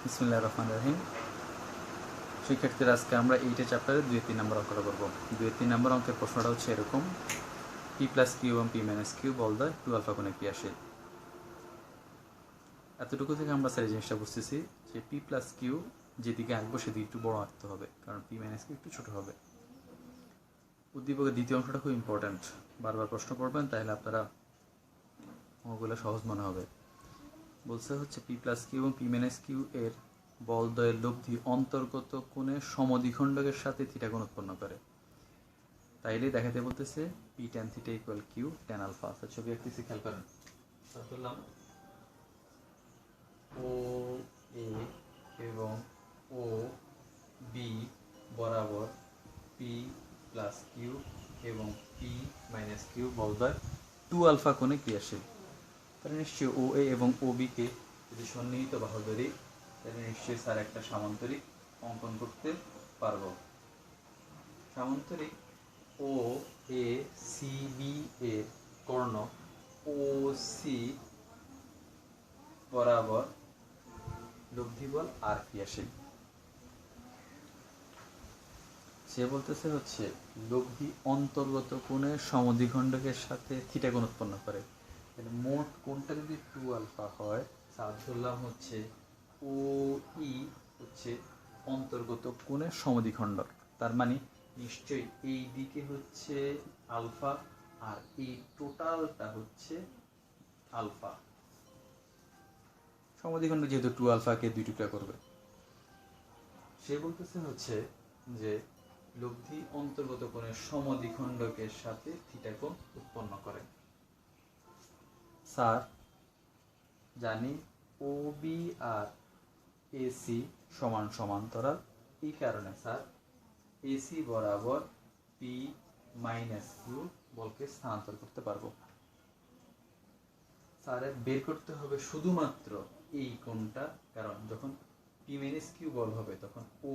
বিসমিল্লাহির রহমানির রহিম। শিক্ষার্থীরা, আজকে আমরা এইটা চ্যাপ্টারে 2-3 নম্বর অঙ্কটা করবো। 2-3 নম্বর অঙ্কের প্রশ্নটা হচ্ছে এরকম: পি প্লাস কিউ এবং পি মাইনাস কিউ বল দেয় 2 আলফা কোণে ক্রিয়াশীল। এতটুকু থেকে আমরা স্যার এই জিনিসটা বুঝতেছি যে পি প্লাস কিউ যেদিকে আঁকবো সেদিকে একটু বড় আঁকতে হবে, কারণ পি মাইনাস কিউ একটু ছোটো হবে। উদ্দীপকের দ্বিতীয় অংশটা খুব ইম্পর্ট্যান্ট, বারবার প্রশ্ন করবেন, তাহলে আপনারা অঙ্কগুলো সহজ মনে হবে। বলছে হচ্ছে পি প্লাস কিউ এবং পি মাইনাস কিউ এর বলদ্বয়ের লব্ধি অন্তর্গত কোণে সমদ্বিখণ্ডকের সাথে থিটা কোণ উৎপন্ন করে। তাইলে দেখাতে বলতেছে P tan theta equal Q tan alpha. আচ্ছা, ছবি আঁকতেছি, খেয়াল করেন। ধরলাম ও এ এবং ও বি বরাবর পি প্লাস কিউ এবং পি মাইনাস কিউ বলদ্বয় 2 আলফা কোণে ক্রিয়াশীল। তাহলে নিশ্চয়ই ও এ এবং ও বিকে যদি সন্নিহিত বাহু ধরি, তাহলে নিশ্চয়ই স্যার একটা সামান্তরিক অঙ্কন করতে পারবো। সামান্তরিক ও এ সি বি এর কর্ণ ও সি বরাবর লব্ধি বল আর ক্রিয়াশীল। সে বলতেছে হচ্ছে লব্ধি অন্তর্গত কোণে সমদ্বিখণ্ডকের সাথে থিটা কোণ উৎপন্ন করে। মোট কোণটা যদি 2 আলফা হয়, স্যার ধরলাম হচ্ছে ও ই হচ্ছে অন্তর্গত কোণের সমদ্বিখণ্ডক। তার মানে নিশ্চয়ই এই দিকে হচ্ছে আলফা আর এই টোটালটা হচ্ছে আলফা। সমদ্বিখণ্ডক যেহেতু 2 আলফাকে 2 টুকরা করবে, সে বলতেছে হচ্ছে যে লব্ধি অন্তর্গত কোণের সমদ্বিখণ্ডকের সাথে থিটা কোণ উৎপন্ন করে। স্যার জানি ও বি আর এসি সমান সমান্তরাল, এই কারণে স্যার এসি বরাবর পি মাইনাস কিউ বলকে স্থানান্তর করতে পারবো। স্যারের বের করতে হবে শুধুমাত্র এই কোণটা, কারণ যখন পি মাইনাস কিউ বল হবে তখন ও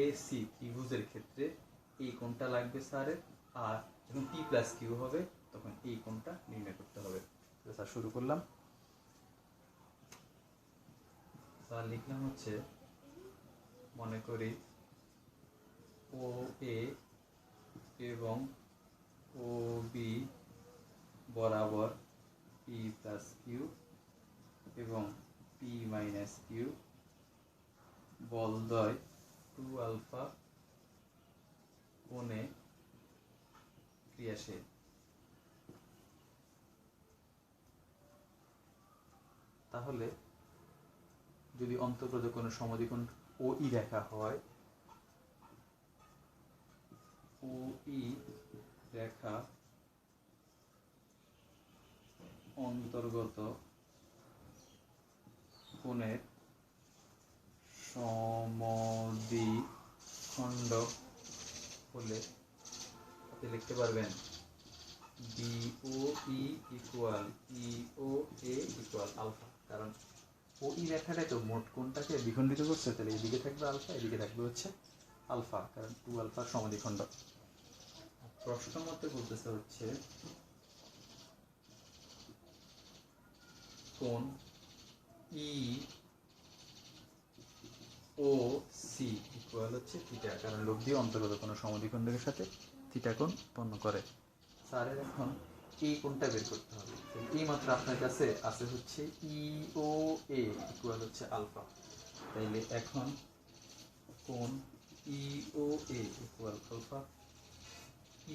এ সি ত্রিভুজের ক্ষেত্রে এই কোণটা লাগবে স্যারের, আর যখন পি প্লাস কিউ হবে তখন এই কোণটা নির্ণয় করতে হবে। স্যার শুরু করলাম। স্যার লিখলাম হচ্ছে, মনে করি ও এ এবং ও বি বরাবর পি প্লাস কিউ এবং পি মাইনাস কিউ বলদ্বয় 2 আলফা কোণে ক্রিয়াশীল। তাহলে যদি অন্তর্গত কোনো সমদ্বিখণ্ড ও ই রেখা হয়, ও ই রেখা অন্তর্গত কোণের সমদ্বিখণ্ডক হলে আপনি লিখতে পারবেন ডিও ই ইকুয়াল ইও এ ইকুয়াল আলফা, কারণ ও ই রেখাটাই তো মোট কোণটাকে দ্বিখণ্ডিত করছে। তাহলে এদিকে থাকবে আলফা, এদিকে থাকবে হচ্ছে আলফা, কারণ 2 আলফার সমদ্বিখণ্ডক। প্রশ্ন মতে বলতেছে হচ্ছে কোণ ই ও সি ইকুয়াল হচ্ছে থিটা, কারণ লব্ধি অন্তর্গত কোনো সমদ্বিখণ্ডকের সাথে থিটা কোণ উৎপন্ন করে। স্যারের এখন এই কোণটা বের করতে হবে। এই মাত্র আপনার কাছে আছে হচ্ছে ই ও এ ইকুয়াল হচ্ছে আলফা। তাইলে এখন কোণ ই ও এ ইকুয়াল আলফা।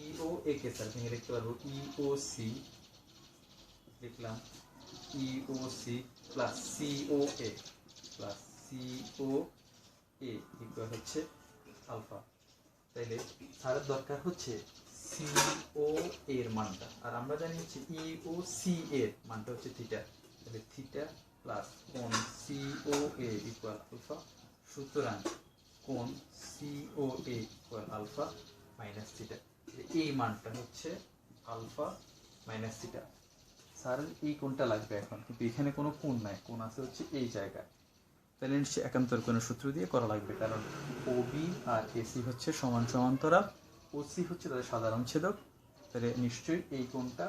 ই ও এ কে স্যার ভেঙে লিখতে পারবো ই ও সি, লিখলাম ই ও সি প্লাস সি ও এ প্লাস সি ও এ ইকুয়াল হচ্ছে আলফা। তাইলে স্যারের দরকার হচ্ছে সি ও এর মানটা, আর আমরা জানি হচ্ছে ই ও সি এর মানটা হচ্ছে থিটা। তাহলে থিটা প্লাস কোণ সি ও এ ইকুয়াল আলফা। সুতরাং কোণ সি ও এ ইকুয়াল আলফা মাইনাস থিটা। এই মানটা হচ্ছে আলফা মাইনাস থিটা। স্যারের এই কোণটা লাগবে এখন, কিন্তু এখানে কোনো কোণ নাই, কোণ আছে হচ্ছে এই জায়গায়। তাহলে নিশ্চয়ই একান্তর কোণের সূত্র দিয়ে করা লাগবে, কারণ ও বি আর এসি হচ্ছে সমান সমান্তরাল, ও সি হচ্ছে তাদের সাধারণ ছেদক। তাহলে নিশ্চয়ই এই কোণটা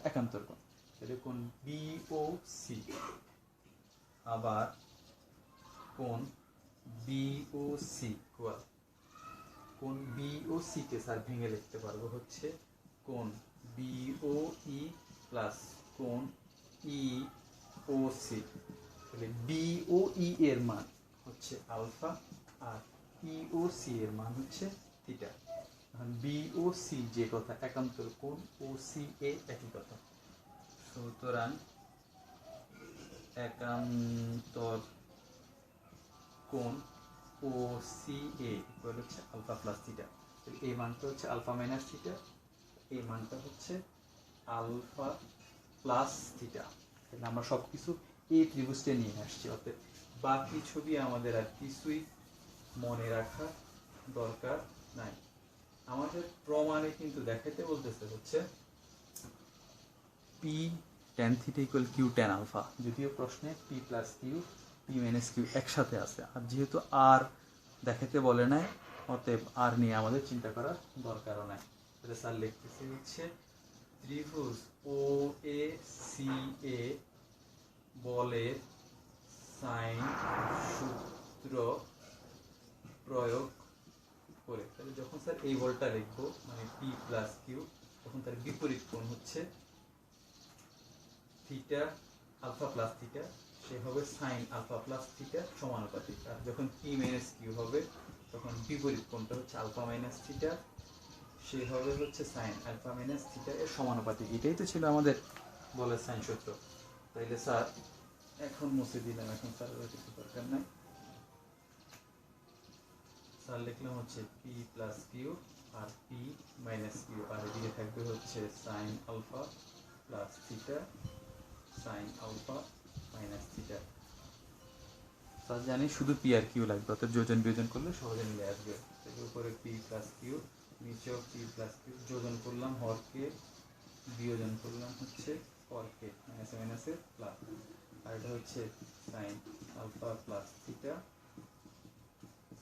একান্তর কোণ। তাহলে কোণ বি ও সি। আবার কোণ বিওসি ইকুয়াল কোণ বিওসি কে স্যার ভেঙে লিখতে পারবো হচ্ছে কোণ বিওই প্লাস কোণ ইওসি। তাহলে বিওই এর মান হচ্ছে আলফা আর ইওসি এর মান হচ্ছে থিটা। এখন বিওসি যে কথা, একান্তর কোণ, ওসি এ একই কথা। সুতরাং একান্তর কোণ ওসি এ ইকুয়াল হচ্ছে আলফা প্লাস থিটা। এই মানটা হচ্ছে আলফা মাইনাস থিটা, এই মানটা হচ্ছে আলফা প্লাস থিটা। তাহলে আমরা সবকিছু এই ত্রিভুজটা নিয়ে আসছি, অর্থাৎ বাকি ছবি আমাদের আর কিছুই মনে রাখার দরকার নাই। আমাদের প্রমাণে কিন্তু দেখাইতে বলতেছে হচ্ছে P tan theta equal Q tan alpha, যদিও প্রশ্নে P plus Q P minus Q একসাথে আছে, আর যেহেতু আর দেখাতে বলে নাই অতএব আর নিয়ে আমাদের চিন্তা করার দরকারও নাই। তাহলে স্যার লিখতেছি হচ্ছে ত্রিভুজ ও এ সি এ বলের সাইন সূত্র প্রয়োগ করে। তাহলে যখন স্যার এই বলটা লিখবো মানে পি প্লাস কিউ, তখন তার বিপরীত কোণ হচ্ছে থিটা আলফা প্লাস থিটা, সে হবে সাইন আলফা প্লাস থিটা সমানুপাতিক। আর যখন পি মাইনাস কিউ হবে তখন বিপরীত কোণটা হচ্ছে আলফা মাইনাস থিটা, সে হবে হচ্ছে সাইন আলফা মাইনাস থিটা এর সমানুপাতিক। এটাই তো ছিল আমাদের বলের সাইন সূত্র। তাইলে স্যার এখন মুছে দিলাম, এখন স্যার কিছু দরকার নাই। স্যার লিখলাম হচ্ছে পি প্লাস কিউ আর পি মাইনাস কিউ, আর এদিকে থাকবে হচ্ছে sine alpha plus theta sine alpha minus theta. Sir জানি শুধু পি আর কিউ লাগবে, অর্থাৎ যোজন বিয়োজন করলে সহজে মিলে আসবে। এর উপরে পি প্লাস কিউ, নিচেও পি প্লাস কিউ, যোজন করলাম হরকে, বিয়োজন করলাম হচ্ছে হরকে, মাইনাসে মাইনাসে প্লাস। আর এটা হচ্ছে sine alpha plus theta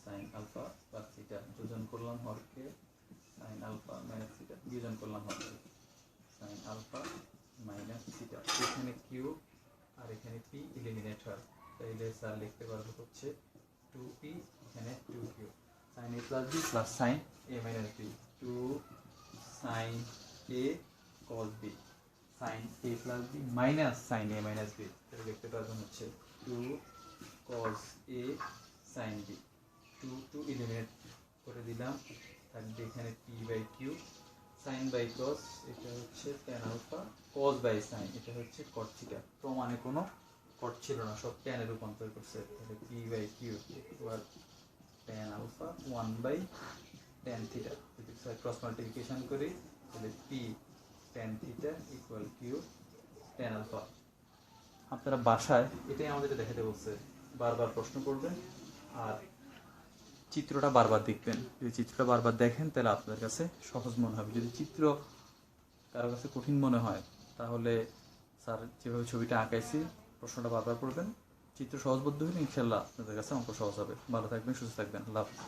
sine alpha plus theta, যোজন করলাম হরকে, সাইন আলফা মাইনাস থিটা, বিয়োজন করলাম হরকে, সাইন আলফা মাইনাস থিটা। এখানে কিউ আর এখানে পি এলিমিনেট হয়, তাইলে স্যার লিখতে পারবো হচ্ছে 2p, এখানে 2q, sine a plus B plus sine a minus B, 2 sine a cos b, sine a plus B minus sine a minus B, তাহলে লিখতে পারবেন হচ্ছে 2 cos a sine b। 2 eliminate করে দিলাম, থাকবে এখানে p by q, sine by cos এটা হচ্ছে tan alpha, cos by sine এটা হচ্ছে cot থিটা। প্রমাণে কোনো cot ছিল না, সব tan এ রূপান্তর করছে। তাহলে p by q equal tan alpha 1 by tan theta. যদি ক্রস মাল্টিপ্লিকেশন করি তাহলে p tan theta equal q tan alpha. আপনারা বাসায় এটাই আমাদের দেখাতে বলছে, বারবার প্রশ্ন করবেন আর চিত্রটা বারবার দেখবেন। যদি চিত্রটা বারবার দেখেন তাহলে আপনাদের কাছে সহজ মনে হবে। যদি চিত্র কারো কাছে কঠিন মনে হয় তাহলে স্যার যেভাবে ছবিটা আঁকাইছি প্রশ্নটা বারবার পড়বেন। চিত্র সহজবোধ্য হলে ইনশাল্লাহ আপনাদের কাছে অঙ্ক সহজ হবে। ভালো থাকবেন, সুস্থ থাকবেন, আল্লাহ হাফেজ।